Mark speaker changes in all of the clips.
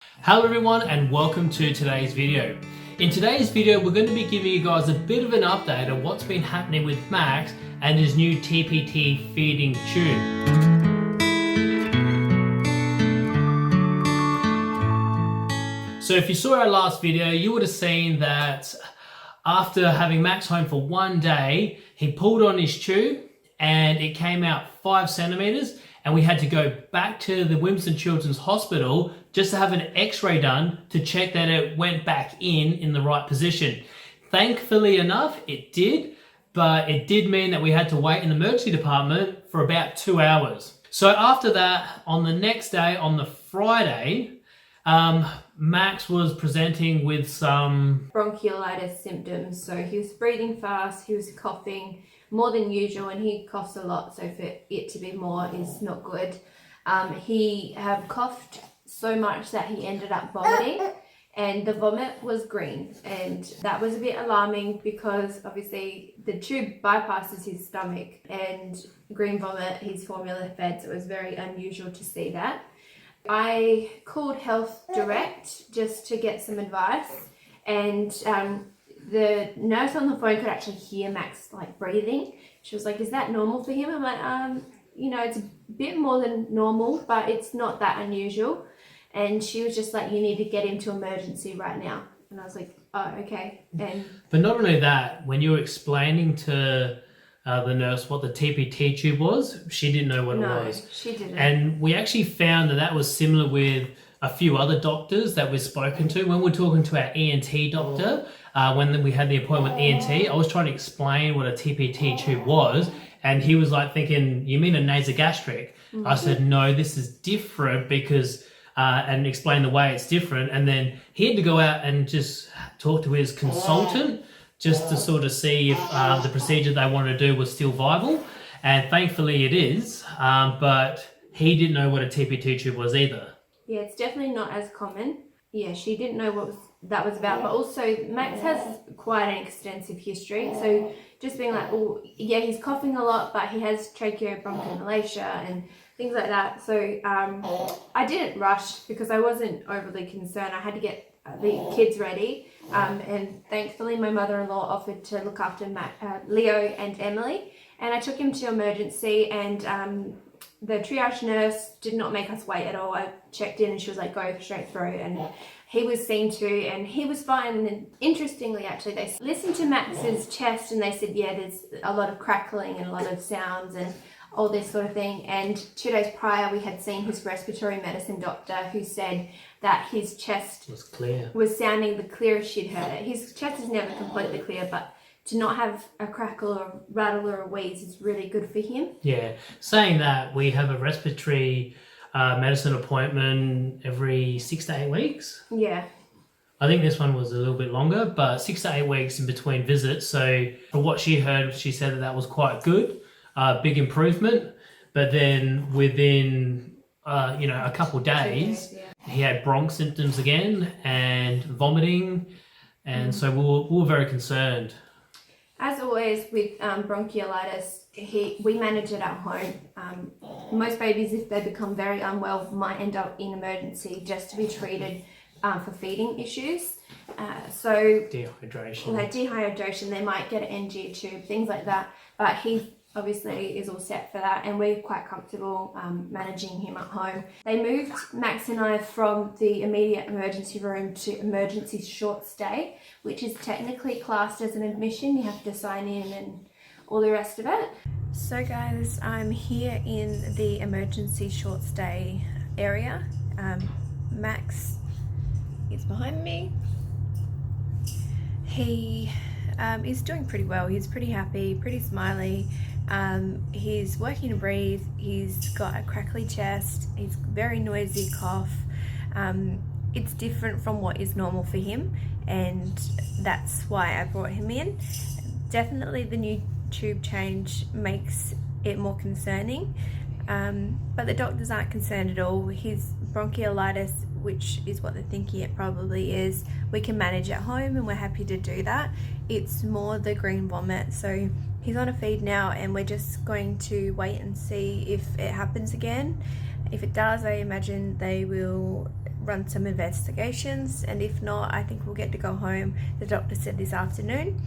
Speaker 1: Hello everyone and welcome to today's video. In today's video we're going to be giving you guys a bit of an update on what's been happening with Max and his new TPT feeding tube. So if you saw our last video you would have seen that after having Max home for one day he pulled on his tube and it came out 5 centimeters. And we had to go back to the Winston Children's Hospital just to have an x-ray done to check that it went back in the right position. Thankfully enough, it did, but it did mean that we had to wait in the emergency department for about 2 hours. So after that, on the next day, on the Friday, Max was presenting with some
Speaker 2: bronchiolitis symptoms. So he was breathing fast, he was coughing more than usual, and he coughs a lot, so for it to be more is not good. He had coughed so much that he ended up vomiting, and the vomit was green, and that was a bit alarming because obviously the tube bypasses his stomach, and green vomit, he's formula fed, so it was very unusual to see that. I called Health Direct just to get some advice, and the nurse on the phone could actually hear Max like breathing. She was like, "Is that normal for him?" I'm like, it's a bit more than normal, but it's not that unusual. And she was just like, "You need to get him to emergency right now." And I was like, "Oh, okay."
Speaker 1: But not only that, when you were explaining to the nurse what the TPT tube was, she didn't know what it was.
Speaker 2: She didn't.
Speaker 1: And we actually found that was similar with a few other doctors that we've spoken to. When we're talking to our ENT doctor, when we had the appointment with ENT, I was trying to explain what a TPT tube was, and he was like thinking, "You mean a nasogastric?" Mm-hmm. I said, "No, this is different because," and explain the way it's different. And then he had to go out and just talk to his consultant just to sort of see if the procedure they wanted to do was still viable. And thankfully it is, but he didn't know what a TPT tube was either.
Speaker 2: Yeah, it's definitely not as common. Yeah, she didn't know what that was about, but also Max has quite an extensive history. So just being like, "Oh, yeah, he's coughing a lot, but he has tracheobronchomalacia and things like that." So I didn't rush because I wasn't overly concerned. I had to get the kids ready, and thankfully my mother-in-law offered to look after Leo and Emily, and I took him to emergency, and the triage nurse did not make us wait at all. I checked in and she was like, "Go straight through," and he was seen to and he was fine. And interestingly, actually, they listened to Max's chest and they said, "Yeah, there's a lot of crackling and a lot of sounds and all this sort of thing." And 2 days prior we had seen his respiratory medicine doctor, who said that his chest
Speaker 1: was clear,
Speaker 2: was sounding the clearest she'd heard it. His chest is never completely clear, but to not have a crackle or rattle or a wheeze is really good for him.
Speaker 1: Yeah, saying that, we have a respiratory medicine appointment every 6 to 8 weeks.
Speaker 2: Yeah.
Speaker 1: I think this one was a little bit longer, but 6 to 8 weeks in between visits. So from what she heard, she said that was quite good, big improvement. But then within, a couple days, he had bronch symptoms again and vomiting. And so we were very concerned.
Speaker 2: As always with bronchiolitis, we manage it at home. Most babies, if they become very unwell, might end up in emergency just to be treated for feeding issues. So dehydration, they might get an NG tube, things like that. But he obviously is all set for that, and we're quite comfortable managing him at home. They moved Max and I from the immediate emergency room to emergency short stay, which is technically classed as an admission. You have to sign in and all the rest of it. So guys, I'm here in the emergency short stay area. Max is behind me. He is doing pretty well. He's pretty happy, pretty smiley. He's working to breathe. He's got a crackly chest. He's very noisy cough. It's different from what is normal for him, and that's why I brought him in. Definitely the new tube change makes it more concerning, but the doctors aren't concerned at all. His bronchiolitis, which is what they're thinking it probably is, we can manage at home and we're happy to do that. It's more the green vomit. So he's on a feed now and we're just going to wait and see if it happens again. If it does, I imagine they will run some investigations, and if not, I think we'll get to go home. The doctor said this afternoon.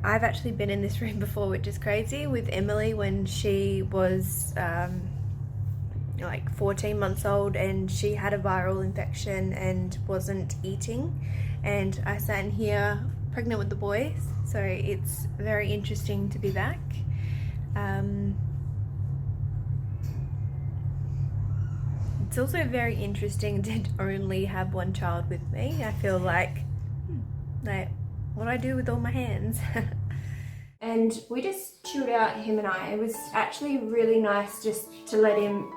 Speaker 2: I've actually been in this room before, which is crazy, with Emily when she was like 14 months old, and she had a viral infection and wasn't eating, and I sat in here pregnant with the boys, so it's very interesting to be back. It's also very interesting to only have one child with me. I feel like what do I do with all my hands? And we just chilled out, him and I. It was actually really nice just to let him,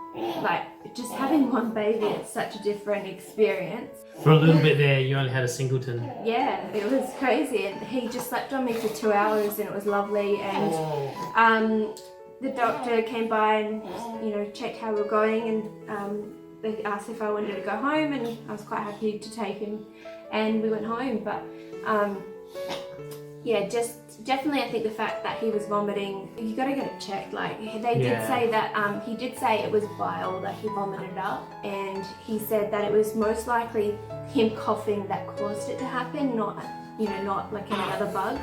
Speaker 2: just having one baby, it's such a different experience.
Speaker 1: For a little bit there, you only had a singleton.
Speaker 2: Yeah, it was crazy, and he just slept on me for 2 hours, and it was lovely. And the doctor came by and checked how we were going, and they asked if I wanted to go home, and I was quite happy to take him, and we went home. But yeah, just definitely I think the fact that he was vomiting, you gotta get it checked. They did say that he did say it was bile that he vomited up, and he said that it was most likely him coughing that caused it to happen, not like any other bug.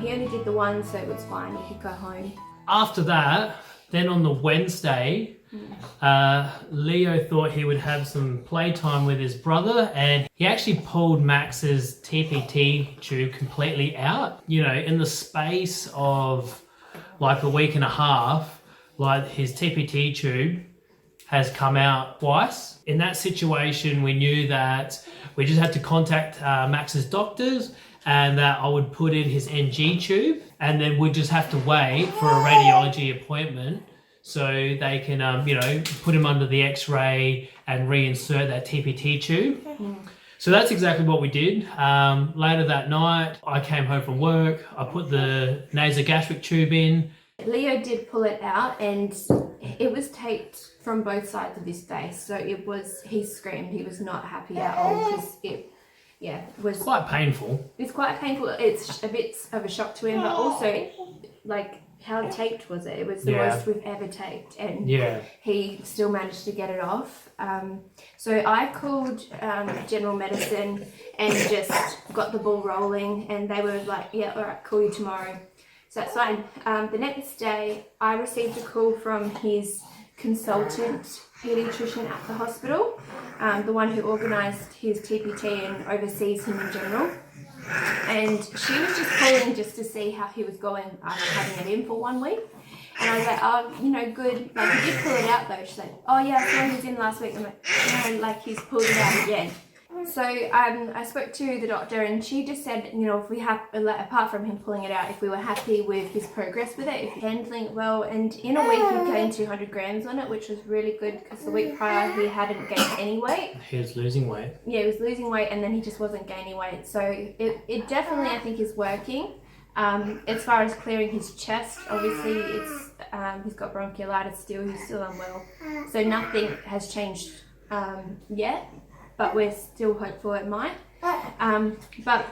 Speaker 2: He only did the one, so it was fine. He could go home.
Speaker 1: After that, then on the Wednesday, Leo thought he would have some playtime with his brother, and he actually pulled Max's TPT tube completely out. In the space of like a week and a half, his TPT tube has come out twice. In that situation, we knew that we just had to contact Max's doctors, and that I would put in his NG tube, and then we'd just have to wait for a radiology appointment so they can, put him under the X-ray and reinsert that TPT tube. So that's exactly what we did. Later that night, I came home from work. I put the nasogastric tube in.
Speaker 2: Leo did pull it out, and it was taped from both sides of his face. So he screamed. He was not happy at all, because it was
Speaker 1: quite painful.
Speaker 2: It's quite painful. It's a bit of a shock to him, but also, how taped was it? It was the most we've ever taped, and he still managed to get it off. So I called general medicine and just got the ball rolling, and they were like, yeah, all right, call you tomorrow. So that's fine. The next day, I received a call from his consultant paediatrician at the hospital, the one who organised his TPT and oversees him in general. And she was just calling just to see how he was going after having it in for 1 week. And I was like, oh, good. He did pull it out though. She's like, oh yeah, I saw he was in last week. I'm like, no, he's pulled it out again. So I spoke to the doctor, and she just said, if we have, apart from him pulling it out, if we were happy with his progress with it, if he's handling it well. And in a week he gained 200 grams on it, which was really good, because the week prior he hadn't gained any weight.
Speaker 1: He was losing weight. Yeah,
Speaker 2: he was losing weight, and then he just wasn't gaining weight. So it definitely, I think, is working. As far as clearing his chest, obviously it's he's got bronchiolitis still, he's still unwell. So nothing has changed yet. But we're still hopeful it might. But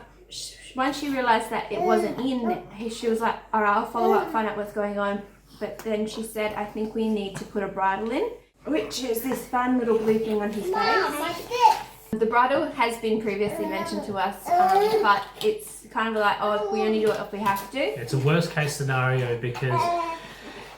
Speaker 2: once she realised that it wasn't in, she was like, all right, I'll follow up, find out what's going on. But then she said, I think we need to put a bridle in, which is this fun little blue thing on his face. The bridle has been previously mentioned to us, but it's kind of like, oh, we only do it if we have to.
Speaker 1: It's a worst case scenario, because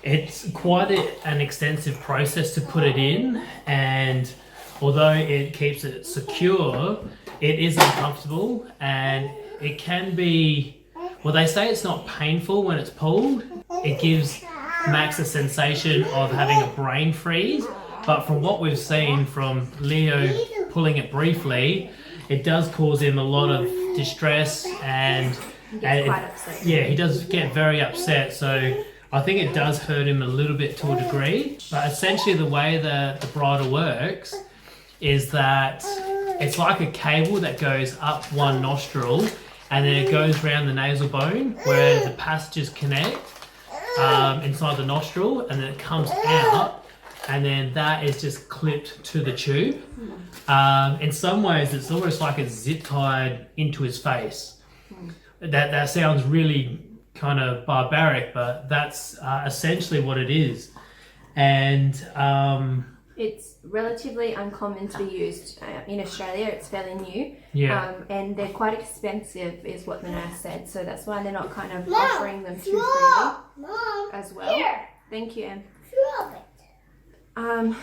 Speaker 1: it's quite an extensive process to put it in, and although it keeps it secure, it is uncomfortable, and it can be, well, they say it's not painful when it's pulled. It gives Max a sensation of having a brain freeze, but from what we've seen from Leo pulling it briefly, it does cause him a lot of distress, and
Speaker 2: he gets quite upset.
Speaker 1: Yeah, he does get very upset, so I think it does hurt him a little bit to a degree. But essentially the way the bridle works is that it's like a cable that goes up one nostril, and then it goes around the nasal bone where the passages connect inside the nostril, and then it comes out, and then that is just clipped to the tube. In some ways it's almost like it's zip tied into his face. That sounds really kind of barbaric, but that's essentially what it is. And
Speaker 2: it's relatively uncommon to be used in Australia. It's fairly new.
Speaker 1: yeah.
Speaker 2: And they're quite expensive is what the nurse said. So that's why they're not kind of offering them too freely as well. Here. Thank you, Em.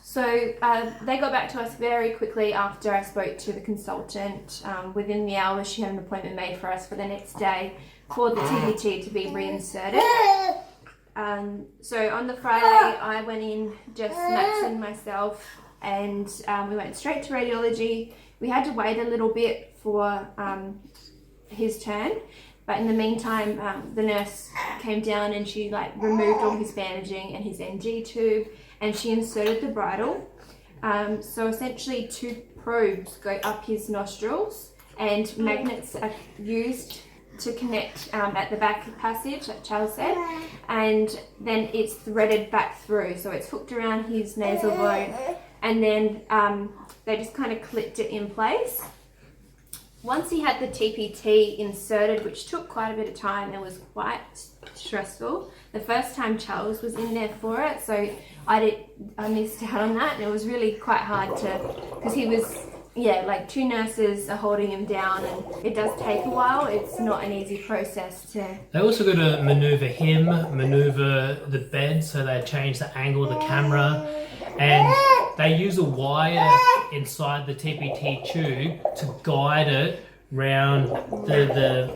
Speaker 2: So they got back to us very quickly after I spoke to the consultant. Within the hour, she had an appointment made for us for the next day for the TPT to be reinserted. So on the Friday, I went in, just Max and myself, and we went straight to radiology. We had to wait a little bit for his turn, but in the meantime, the nurse came down and she removed all his bandaging and his NG tube, and she inserted the bridle. So essentially 2 probes go up his nostrils, and magnets are used to connect at the back passage, like Charles said, and then it's threaded back through. So it's hooked around his nasal bone, and then they just kind of clipped it in place. Once he had the TPT inserted, which took quite a bit of time, it was quite stressful. The first time Charles was in there for it, so I missed out on that, and it was really quite hard because he was, 2 nurses are holding him down, and it does take a while. It's not an easy process to...
Speaker 1: They also got to maneuver him, maneuver the bed, so they change the angle of the camera, and they use a wire inside the TPT tube to guide it around the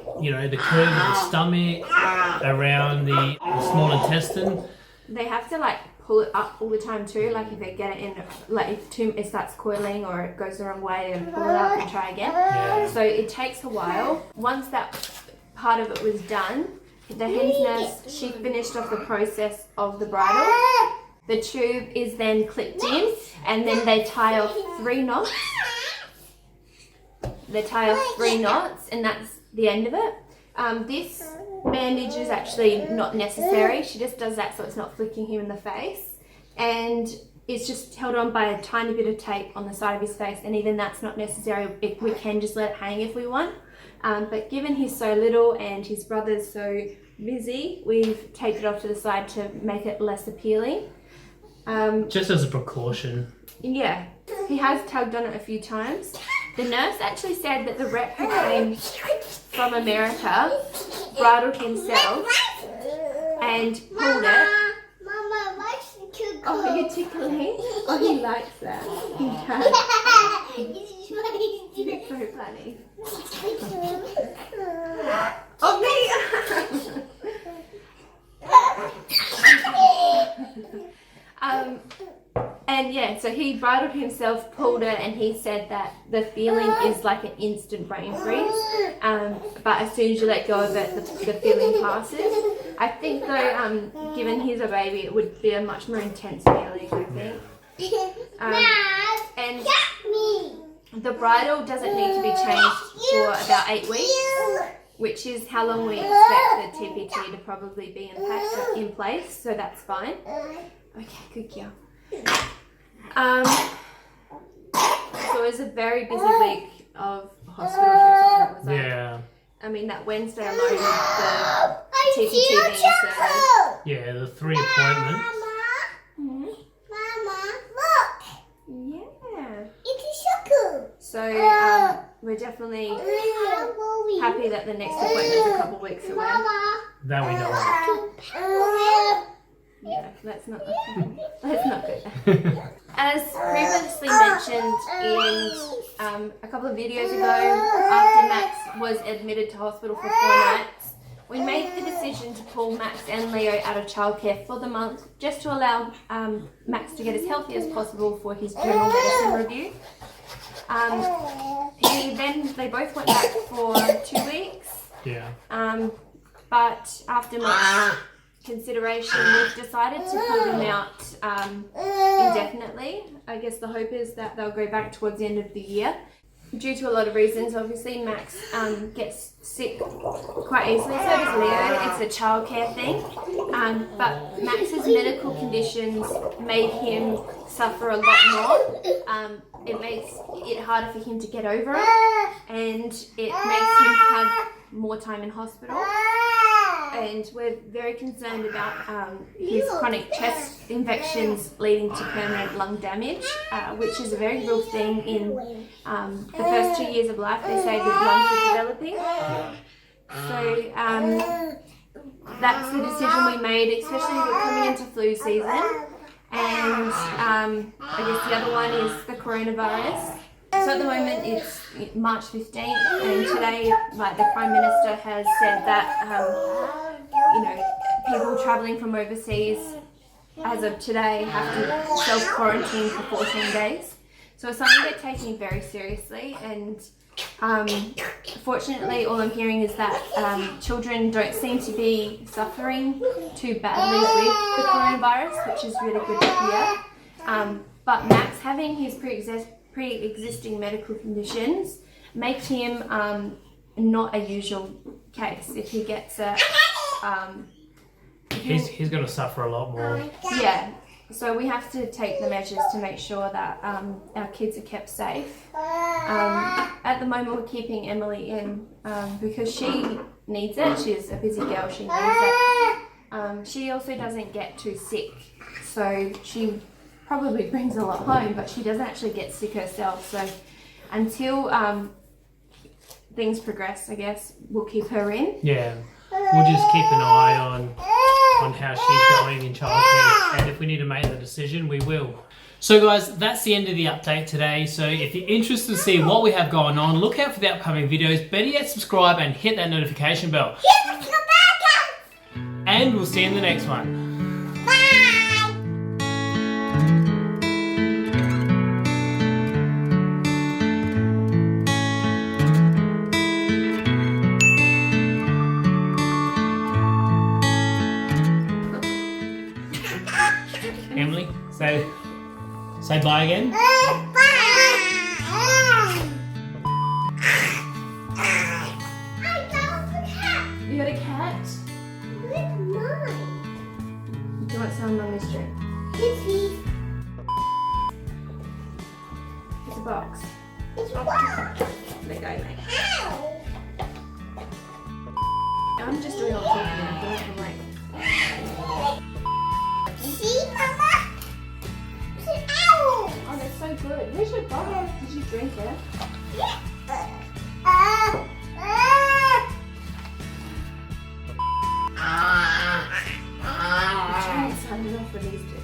Speaker 1: curve of the stomach, around the small intestine.
Speaker 2: They have to pull it up all the time too. If they get it in, if it starts coiling or it goes the wrong way, they're gonna pull it up and try again. Yeah. So it takes a while. Once that part of it was done, the HENS nurse, she finished off the process of the bridle. The tube is then clipped in, and then they tie off 3 knots. They tie off 3 knots, and that's the end of it. This bandage is actually not necessary. She just does that so it's not flicking him in the face, and it's just held on by a tiny bit of tape on the side of his face, and even that's not necessary. We can just let it hang if we want, but given he's so little and his brother's so busy, we've taped it off to the side to make it less appealing.
Speaker 1: Just as a precaution.
Speaker 2: Yeah, he has tugged on it a few times. The nurse actually said that the rep who came from America bridled himself and pulled it.
Speaker 3: Mama likes to tickle.
Speaker 2: Oh, you're tickling? Oh, he likes that. He does. It's so funny. Oh, me! And so he bridled himself, pulled it, and he said that the feeling is like an instant brain freeze. But as soon as you let go of it, the feeling passes. I think though, given he's a baby, it would be a much more intense feeling, I think. And the bridle doesn't need to be changed for about 8 weeks, which is how long we expect the TPT to probably be in place, so that's fine. Okay, good girl. So it was a very busy week of hospital trips.
Speaker 1: Yeah.
Speaker 2: I mean, that Wednesday alone, the TPT being inserted.
Speaker 1: Yeah, the 3 appointments.
Speaker 3: Mama, look.
Speaker 2: Yeah.
Speaker 3: It's a sugar.
Speaker 2: So we're definitely happy that the next appointment's a couple weeks away.
Speaker 1: That we know of.
Speaker 2: Yeah, that's not good. As previously mentioned in a couple of videos ago, after Max was admitted to hospital for 4 nights, we made the decision to pull Max and Leo out of childcare for the month, just to allow Max to get as healthy as possible for his general medicine review. They both went back for 2 weeks.
Speaker 1: Yeah.
Speaker 2: But after much consideration, we've decided to pull them out indefinitely. I guess the hope is that they'll go back towards the end of the year. Due to a lot of reasons, obviously Max gets sick quite easily, so does Leo. It's a childcare thing. But Max's medical conditions made him suffer a lot more. It makes it harder for him to get over it, and it makes him have more time in hospital. and we're very concerned about his chronic chest infections leading to permanent lung damage, which is a very real thing in the first 2 years of life. They say that lungs are developing. So that's the decision we made, especially we're coming into flu season. And I guess the other one is the coronavirus. So at the moment it's March 15th, and today, like, the Prime Minister has said that you know, people travelling from overseas as of today have to self-quarantine for 14 days. So it's something they're taking very seriously, and fortunately all I'm hearing is that children don't seem to be suffering too badly with the coronavirus, which is really good to hear. But Max, having his pre-existing medical conditions, make him not a usual case. If he gets it,
Speaker 1: He's going to suffer a lot more.
Speaker 2: yeah. So we have to take the measures to make sure that our kids are kept safe. At the moment we're keeping Emily in because she needs it. She's a busy girl, she needs it. She also doesn't get too sick, so she probably brings a lot home, but she doesn't actually get sick herself. So until things progress, I guess, we'll keep her in.
Speaker 1: Yeah, we'll just keep an eye on how she's going in childcare, and if we need to make the decision, we will. So guys, that's the end of the update today. So if you're interested to see what we have going on, look out for the upcoming videos. Better yet, subscribe and hit that notification bell. And we'll see you in the next one. Emily, say bye again.
Speaker 2: You got a cat? Do you want some on this drink? It's a box. There you go, mate. I'm just doing all the talking. I feel like I'm like...
Speaker 3: See, Mama? It's an owl.
Speaker 2: Oh, that's so good. Where's your box? Did you drink it? I'm excited for these two.